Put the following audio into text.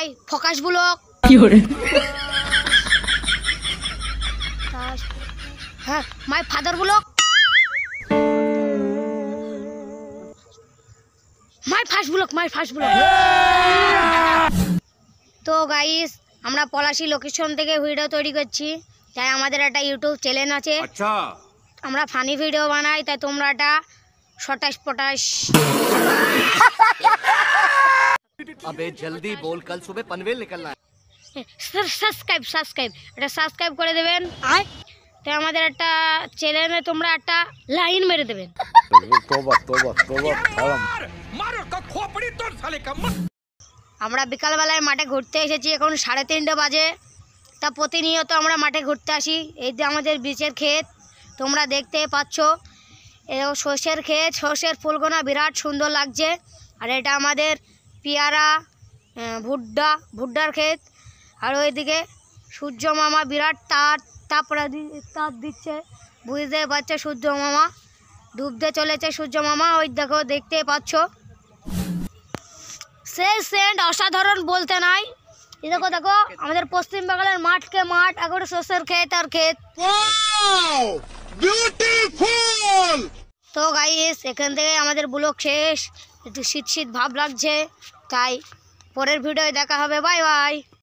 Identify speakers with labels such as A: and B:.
A: মাই focus blog হ্যাঁ my father blog my first blog তো guys আমরা পলাশী লোকেশন থেকে ভিডিও তৈরি করছি তাই আমাদের একটা ইউটিউব চ্যানেল আছে
B: আচ্ছা
A: আমরা ফানি ভিডিও বানাই তাই তোমরা এটা শটাস পটাস
C: अबे जल्दी बोल कल सुबह पनवेल निकलना है
A: সাবস্ক্রাইব এটা সাবস্ক্রাইব করে দেবেন তাই আমাদের একটা চ্যানেলে তোমরা একটা লাইন মেরে দেবেন আমরা বিকালবেলায় মাঠে ঘুরতে এসেছি এখন 3:30 বাজে তা প্রতিনিয়ত আমরা মাঠে ঘুরতে আসি এই যে আমাদের বীজের ক্ষেত তোমরা দেখতে পাচ্ছ এরকম সর্ষের ক্ষেত সর্ষের ফুলগোনা বিরাট সুন্দর লাগছে আর এটা আমাদের পেয়ারা ভুট্টার ক্ষেত আর ওইদিকে সূর্য মামা বিরাট তাপ দিচ্ছে বুঝতে পারছে সূর্য মামা ডুবতে চলেছে সূর্য মামা ওই দেখো দেখতে পাচ্ছ সেই সেন্ট অসাধারণ বলতে নাই এই দেখো দেখো আমাদের পশ্চিম বাংলার মাঠকে মাঠ এখন সর্ষের ক্ষেত আর ক্ষেত তো গাইস এখান থেকে আমাদের ব্লগ শেষ একটু শীত ভাব লাগছে তাই পরের ভিডিওয় দেখা হবে বাই বাই।